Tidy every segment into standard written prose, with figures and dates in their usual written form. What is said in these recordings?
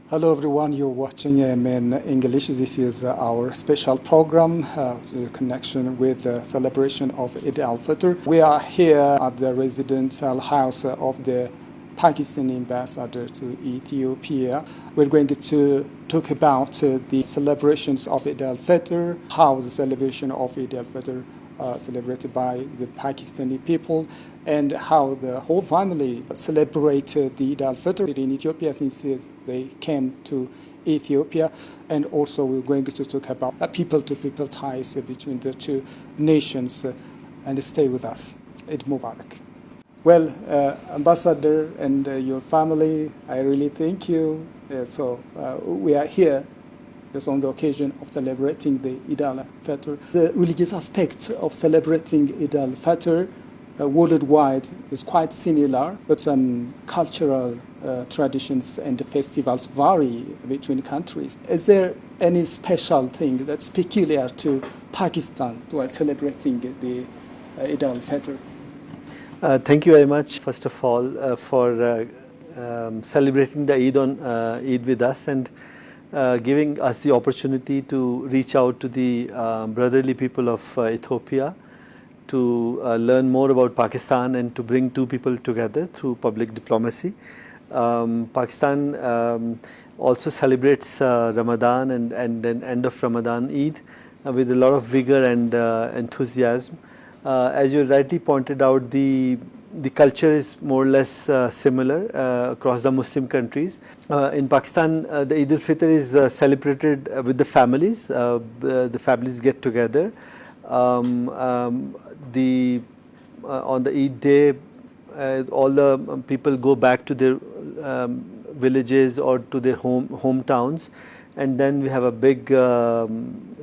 Hello everyone, you're watching in English. This is our special program in connection with the celebration of Eid al-Fitr. We are here at the residential house of the Pakistani ambassador to Ethiopia. We're going to talk about the celebrations of Eid al-Fitr, how the celebration of Eid al-Fitr celebrated by the Pakistani people, and how the whole family celebrated the Eid al-Fitr in Ethiopia since they came to Ethiopia. And also we're going to talk about people-to-people ties between the two nations. And stay with us. Eid Mubarak. Well, Ambassador and your family, I really thank you. We are here just on the occasion of celebrating the Eid al-Fitr. The religious aspect of celebrating Eid al-Fitr worldwide is quite similar, but some cultural traditions and festivals vary between countries. Is there any special thing that's peculiar to Pakistan while celebrating the Eid al-Fitr? Thank you very much, first of all, for celebrating the Eid with us and giving us the opportunity to reach out to the brotherly people of Ethiopia to learn more about Pakistan and to bring two people together through public diplomacy. Pakistan also celebrates Ramadan and then end of Ramadan Eid with a lot of vigor and enthusiasm. As you rightly pointed out, the culture is more or less similar across the Muslim countries. In Pakistan, the Eid al-Fitr is celebrated with the families. The families get together. On the Eid day, all the people go back to their villages or to their hometowns, and then we have a big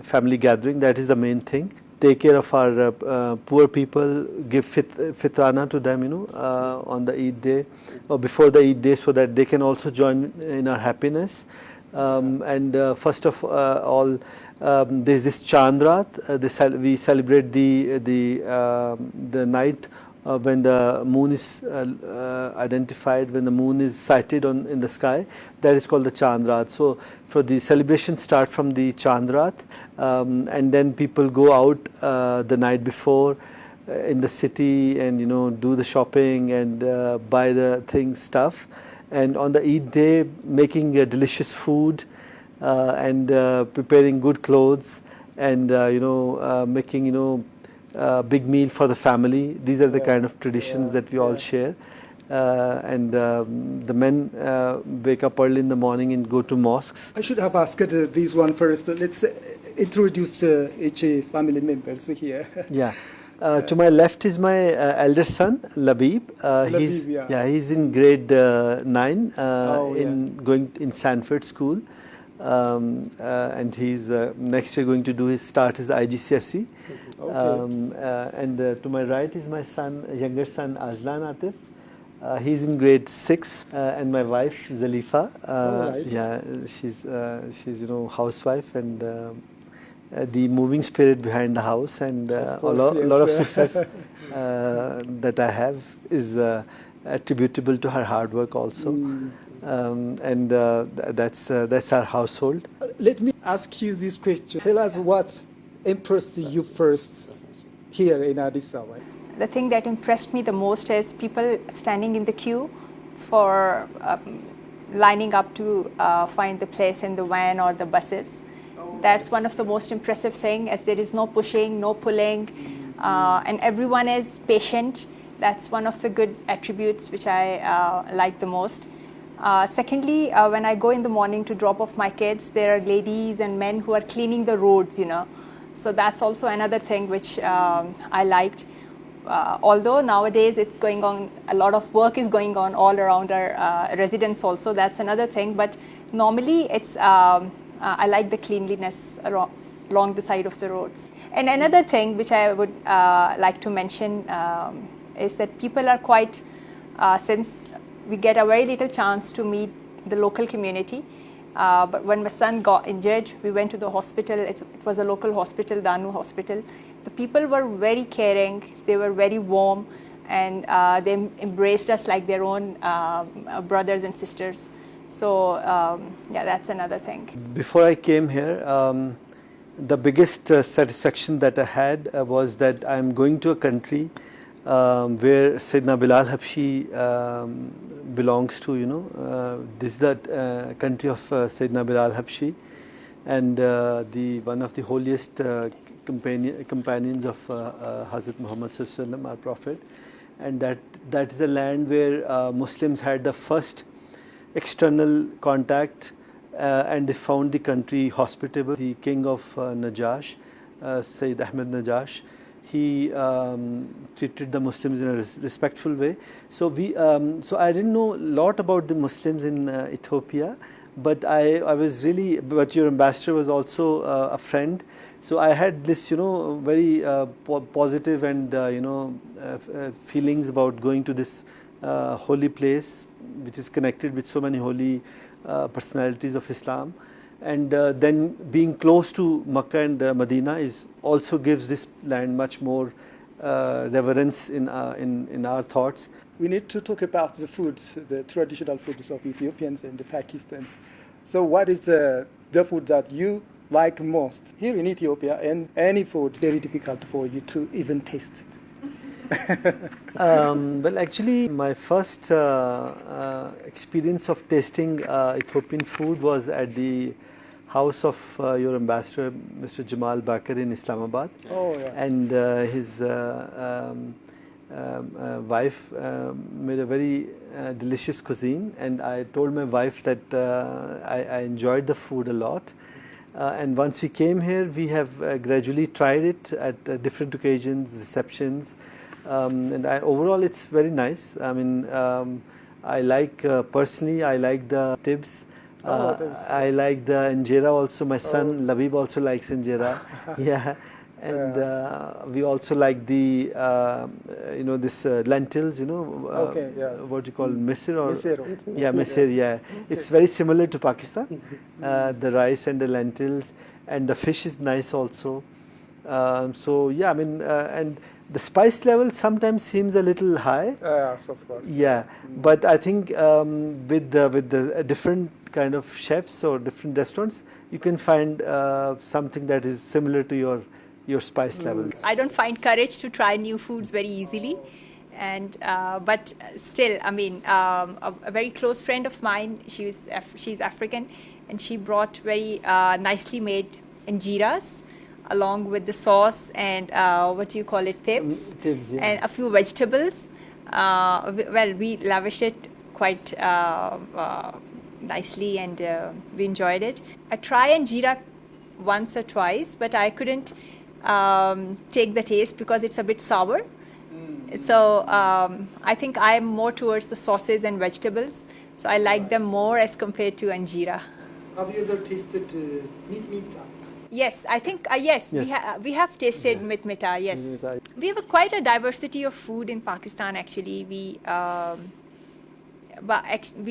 family gathering. That is the main thing. Take care of our poor people, give fitrana to them, on the Eid day or before the Eid day, so that they can also join in our happiness. First of all, there's this Chandrat. We celebrate the night when the moon is identified, when the moon is sighted in the sky. That is called the Chandrat. So for the celebration start from the Chandrat, and then people go out the night before in the city and do the shopping and buy the stuff. And on the Eid day, making delicious food and preparing good clothes and making big meal for the family. These are the kind of traditions that we all share. The men wake up early in the morning and go to mosques. I should have asked this one first. Let's introduce each family members here. Yeah. To my left is my elder son, Labib. He's in grade 9, going in Sanford School. And he's next year going to start his IGCSE. And to my right is my younger son Azlan Atif. He's in grade 6, and my wife Zalifa. Yeah, she's housewife and the moving spirit behind the house, and a lot of success that I have is attributable to her hard work also. And that's our household. Let me ask you this question. Tell us what impressed you first here in Addis Ababa. The thing that impressed me the most is people standing in the queue for lining up to find the place in the van or the buses. That's one of the most impressive things, as there is no pushing, no pulling, and everyone is patient. That's one of the good attributes which I like the most. Secondly, when I go in the morning to drop off my kids, there are ladies and men who are cleaning the roads, So that's also another thing which I liked. Although nowadays it's going on, a lot of work is going on all around our residents also. That's another thing. But normally it's I like the cleanliness along the side of the roads. And another thing which I would like to mention is that people are quite, since we get a very little chance to meet the local community. But when my son got injured, we went to the hospital. It was a local hospital, Danu Hospital. The people were very caring. They were very warm, and they embraced us like their own brothers and sisters. So yeah, that's another thing. Before I came here, the biggest satisfaction that I had was that I'm going to a country where Sayyidina Bilal Habshi belongs to. This is the country of Sayyidina Bilal Habshi, and the one of the holiest companions of Hazrat Muhammad Sallallahu Alaihi Wasallam, our Prophet, and that is a land where Muslims had the first external contact, and they found the country hospitable. The king of Najash, Sayyid Ahmed Najash, he treated the Muslims in a respectful way. So so I didn't know a lot about the Muslims in Ethiopia, but I was really. But your ambassador was also a friend, so I had this very positive and feelings about going to this holy place, which is connected with so many holy personalities of Islam, and then being close to Makkah and Medina also gives this land much more reverence in our thoughts. We need to talk about the foods, the traditional foods of Ethiopians and the Pakistanis. So what is the food that you like most here in Ethiopia, and any food very difficult for you to even taste it? Well, actually, my first experience of tasting Ethiopian food was at the house of your ambassador, Mr. Jamal Bakar, in Islamabad. Oh, yeah. And his wife made a very delicious cuisine, and I told my wife that I enjoyed the food a lot. And once we came here, we have gradually tried it at different occasions, receptions. And overall, it's very nice. I mean, I like personally, I like the tibs. I like the injera also. My son Labib also likes injera. Yeah, and we also like the this lentils. Okay, yes. What do you call misir or Misir. yeah, misir. Yeah, it's very similar to Pakistan. The rice and the lentils, and the fish is nice also. So yeah, I mean, and the spice level sometimes seems a little high. Yes, of course. Yeah, but I think with the different kind of chefs or different restaurants, you can find something that is similar to your spice level. I don't find courage to try new foods very easily, and but still, I mean, a very close friend of mine, she's African, and she brought very nicely made injeras along with the sauce and what do you call it, tibs, Yeah. and a few vegetables. Well, we lavished it quite nicely, and we enjoyed it. I tried injera once or twice, but I couldn't take the taste because it's a bit sour. So I think I'm more towards the sauces and vegetables. So I like them more as compared to injera. Have you ever tasted meat? Yes, I think yes. We have tasted mitmita. Yes, Mitmita. We have quite a diversity of food in Pakistan. Actually, we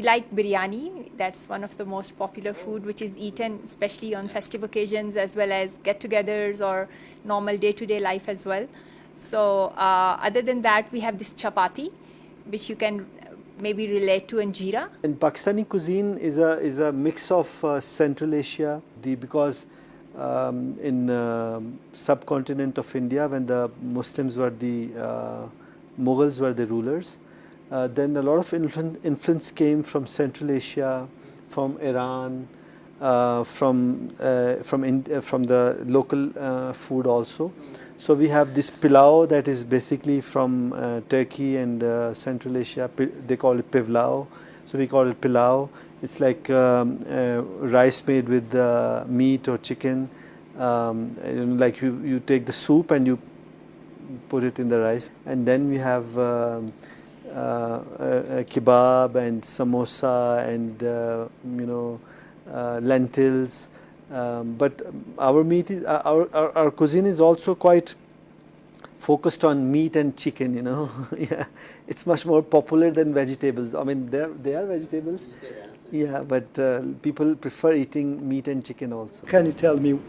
like biryani. That's one of the most popular food, which is eaten especially on festive occasions as well as get-togethers or normal day-to-day life as well. So other than that, we have this chapati, which you can maybe relate to injera. And Pakistani cuisine is a mix of Central Asia, because in subcontinent of India, when the Muslims were the Mughals were the rulers, then a lot of influence came from Central Asia, from Iran, from the local food also. So we have this pilau that is basically from Turkey and Central Asia. They call it pivlao, so we call it pilau. It's like rice made with meat or chicken. Like you take the soup and you put it in the rice, and then we have kebab and samosa and lentils. But our meat is our cuisine is also quite focused on meat and chicken. Yeah, it's much more popular than vegetables. I mean, they are vegetables. Yeah, but people prefer eating meat and chicken also. Can you tell me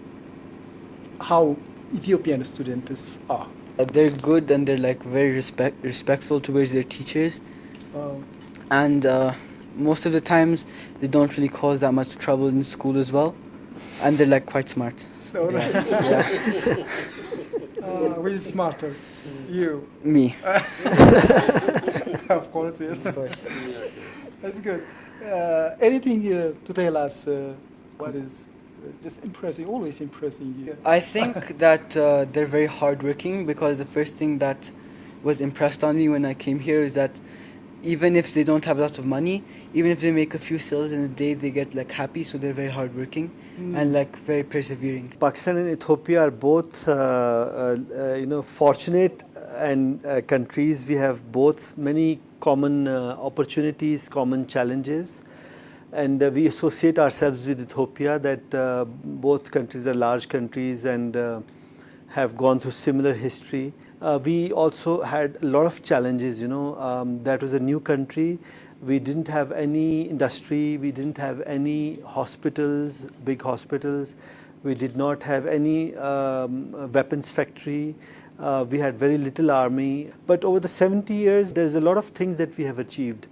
how Ethiopian students are? They're good, and they're like very respectful towards their teachers, and most of the times they don't really cause that much trouble in school as well, and they're like quite smart. So, Yeah. Which is smarter? You. Me. Of course, yes. Of course. That's good. Anything to tell us what is just impressing, always impressing you? I think that they're very hardworking, because the first thing that was impressed on me when I came here is that even if they don't have a lot of money, even if they make a few sales in a day, they get like happy. So they're very hardworking and like very persevering. Pakistan and Ethiopia are both, fortunate and countries. We have both many common opportunities, common challenges, and we associate ourselves with Ethiopia. That both countries are large countries and have gone through similar history. We also had a lot of challenges. That was a new country. We didn't have any industry. We didn't have any hospitals, big hospitals. We did not have any weapons factory. We had very little army. But over the 70 years, there's a lot of things that we have achieved.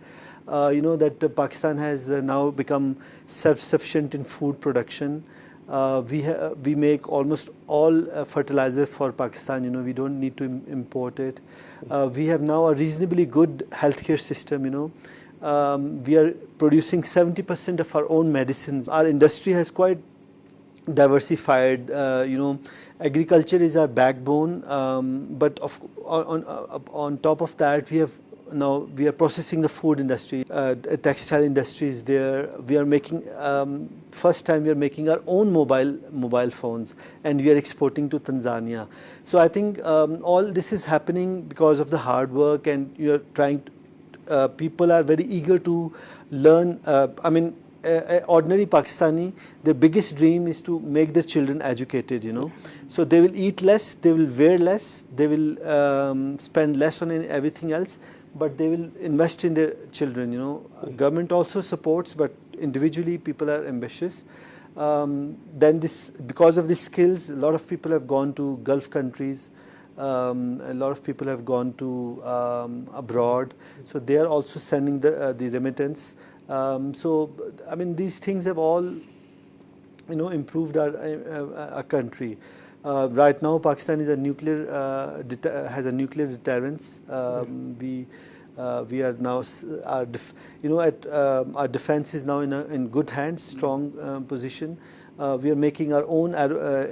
That Pakistan has now become self-sufficient in food production. We make almost all fertilizer for Pakistan. We don't need to import it. We have now a reasonably good healthcare system. We are producing 70% of our own medicines. Our industry has quite diversified. Agriculture is our backbone, but on top of that, we are processing the food industry. Textile industry is there. We are making first time we are making our own mobile phones, and we are exporting to Tanzania. So I think all this is happening because of the hard work, and you are trying. People are very eager to learn. Ordinary Pakistani, their biggest dream is to make their children educated. So they will eat less, they will wear less, they will spend less on everything else, but they will invest in their children. Government also supports, but individually people are ambitious. Then because of these skills, a lot of people have gone to Gulf countries. A lot of people have gone to abroad, so they are also sending the remittance. These things have all, improved our country. Right now, Pakistan is has a nuclear deterrence. We are now, our defense is now in good hands, strong position. We are making our own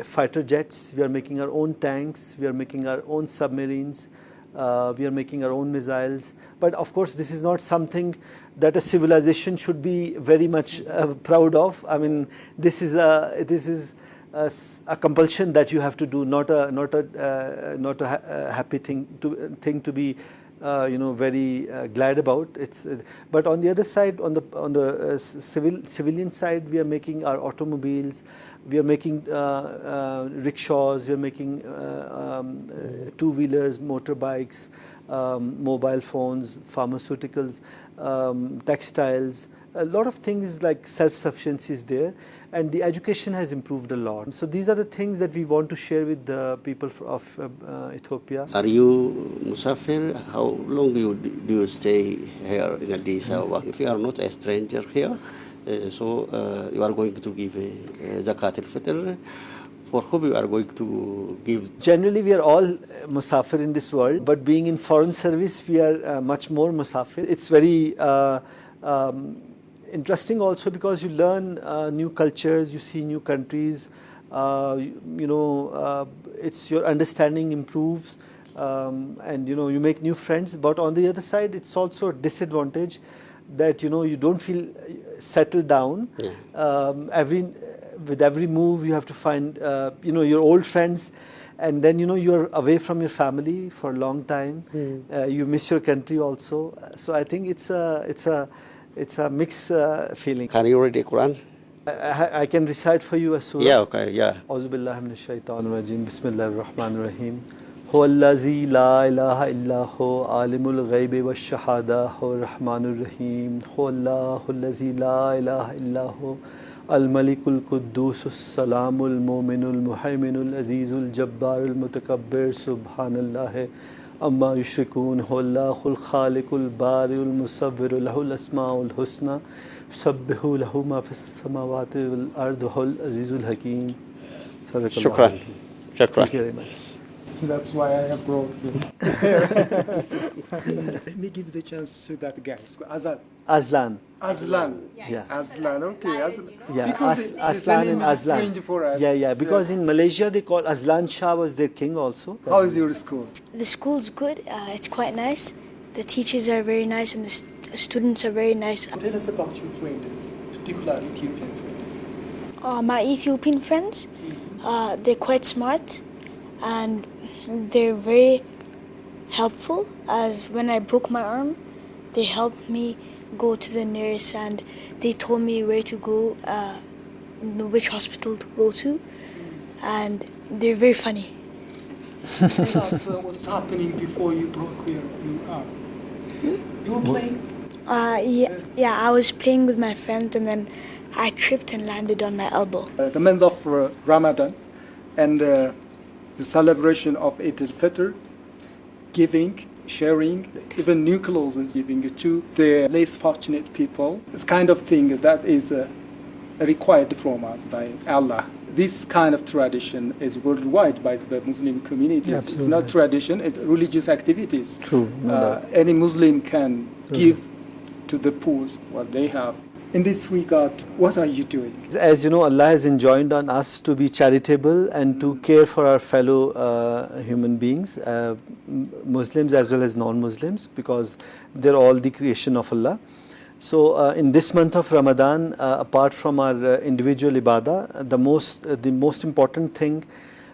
fighter jets. We are making our own tanks. We are making our own submarines. We are making our own missiles. But of course, this is not something that a civilization should be very much proud of. This is a compulsion that you have to do, not a happy thing to be very glad about. But on the other side, on the civilian side, we are making our automobiles, we are making rickshaws, we are making two-wheelers, motorbikes, mobile phones, pharmaceuticals, textiles. A lot of things like self-sufficiency is there, and the education has improved a lot. So these are the things that we want to share with the people of Ethiopia. Are you Musafir? How long do you stay here in Addis Ababa? If you are not a stranger here, you are going to give Zakat al-Fitr. For whom you are going to give? Generally, we are all Musafir in this world, but being in foreign service, we are much more Musafir. It's very interesting also because you learn new cultures, you see new countries, it's your understanding improves, and you make new friends. But on the other side, it's also a disadvantage that you don't feel settled down. Yeah. With every move, you have to find your old friends, and then you're away from your family for a long time. You miss your country also. So I think it's a mixed feeling. Can you read the Quran? I can recite for you a surah. Yeah, okay, yeah. A'udhu billahi minash shaitanir rajim. Bismillahir rahmanir rahim. Huwa allazi la ilaha illa hu alimul ghaibi wash shahada huwa rahmanur rahim. Huwa allahu allazi la ilaha illa hu al-malikul quddusus salamul mu'minul muhaiminul azizul jabbarul mutakabbir subhanallah أما يشركون هو الله الخالق البارئ المصور له الأسماء الحسنى يسبح له ما في السماوات والأرض وهو العزيز الحكيم. صدق الله شكرا. العظيم. شكرا. Thank you very much. So that's why I have brought you. Let me give the chance to that guy. Azan. Aslan. Aslan. Yeah. Aslan, okay. Aslan. Yeah, Because the Aslan name and is Aslan. strange for us. Yeah, because in Malaysia they call Aslan Shah was their king also. How is your school? The school's good. It's quite nice. The teachers are very nice and the students are very nice. Tell us about your friends, particularly Ethiopian friends. My Ethiopian friends, they're quite smart and they're very helpful. As when I broke my arm, they helped me go to the nurse and they told me where to go, which hospital to go to, and they're very funny. Tell us what's happening before you broke your arm. You were playing? Yeah, I was playing with my friends and then I tripped and landed on my elbow. The month of Ramadan and the celebration of Eid al-Fitr, giving, sharing, even new clothes giving to the less fortunate people. It's kind of thing that is required from us by Allah. This kind of tradition is worldwide by the Muslim communities. Absolutely. It's not tradition, it's religious activities. True. No doubt. Any Muslim can give to the poor what they have. In this regard, what are you doing? As you know, Allah has enjoined on us to be charitable and to care for our fellow human beings, Muslims as well as non-Muslims, because they're all the creation of Allah. So in this month of Ramadan, apart from our individual ibadah, the most important thing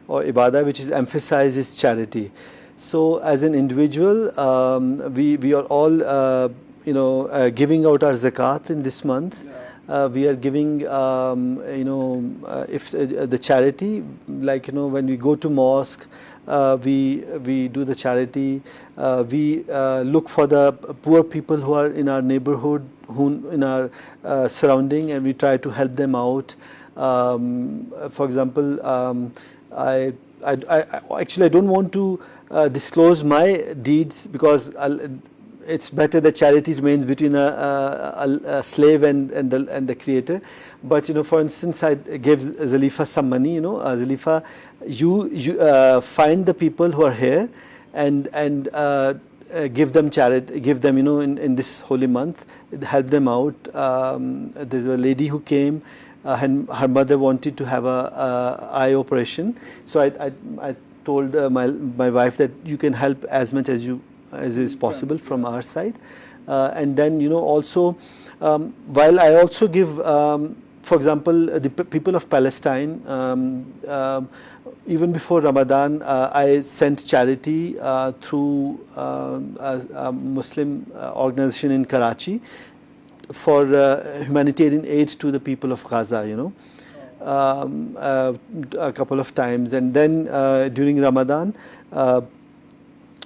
or ibadah which is emphasized is charity. So as an individual, we are all giving out our zakat in this month. We are giving if the charity, like when we go to mosque, we do the charity. We look for the poor people who are in our neighborhood, who in our surrounding, and we try to help them out. For example, I don't want to disclose my deeds because it's better that charity remains between a slave and the creator. But for instance, I gave Zalifa some money. Zalifa, you find the people who are here and give them charity, give them in this holy month, help them out. There's a lady who came. And her mother wanted to have a eye operation, so I told my wife that you can help as much as is possible from our side, and then also while I also give, for example, the people of Palestine, even before Ramadan, I sent charity through a Muslim organization in Karachi for humanitarian aid to the people of Gaza, a couple of times. And then during Ramadan,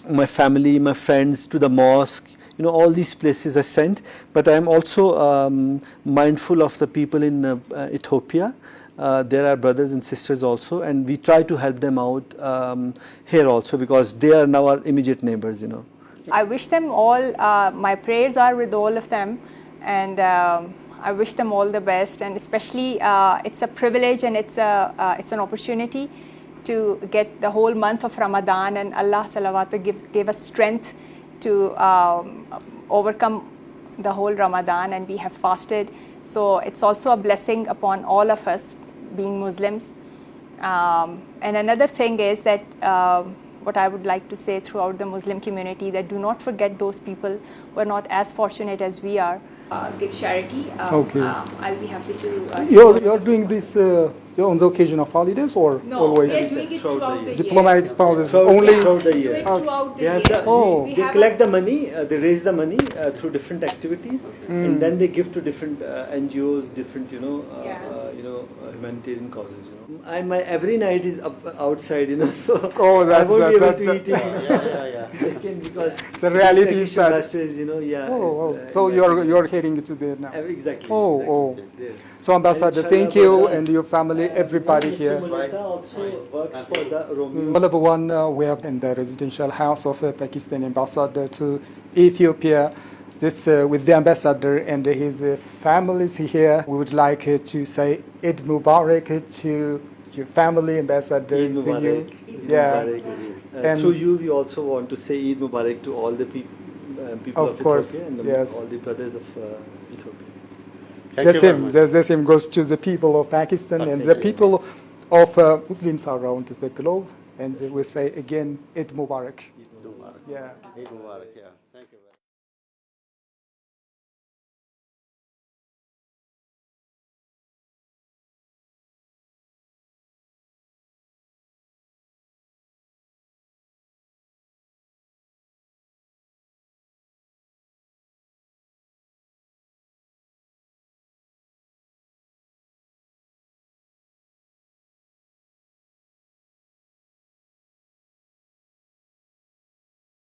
my family, my friends, to the mosque, all these places I sent. But I am also mindful of the people in Ethiopia. There are brothers and sisters also, and we try to help them out here also, because they are now our immediate neighbors, I wish them all, my prayers are with all of them, and I wish them all the best. And especially, it's a privilege and it's an opportunity to get the whole month of Ramadan, and Allah salawatu gave us strength to overcome the whole Ramadan, and we have fasted. So it's also a blessing upon all of us being Muslims. And another thing is that what I would like to say throughout the Muslim community, that do not forget those people who are not as fortunate as we are. Give charity. Okay. I'll be happy to. You're doing this on the occasion of holidays or No, always? we are doing it throughout the year. Diplomatic spouses Throughout only. the We do year. it throughout the year. We They have collect the money, they raise the money through different activities, and then they give to different NGOs, different humanitarian causes. My every night is up outside, so Oh, I won't be able that- to eat it. Yeah. because the reality Turkish is that. ambassador is, So you're heading to there now. exactly. Oh. There. So Ambassador, And thank you and your family, everybody Mr. here. Muleta also works for the Romeo. All of one we have in the residential house of Pakistani ambassador to Ethiopia. This with the ambassador and his families here. We would like to say Eid Mubarak to your family, ambassador, Eid to Mubarak. you. Eid Yeah. Mubarak. And Through you, we also want to say Eid Mubarak to all the people Of course, Ethiopia and yes. all the brothers of Ethiopia. The same goes to the people of Pakistan and the people of Muslims around the globe. And we say again, Eid Mubarak. Eid Mubarak. Yeah. Eid Mubarak, yeah. Thank you.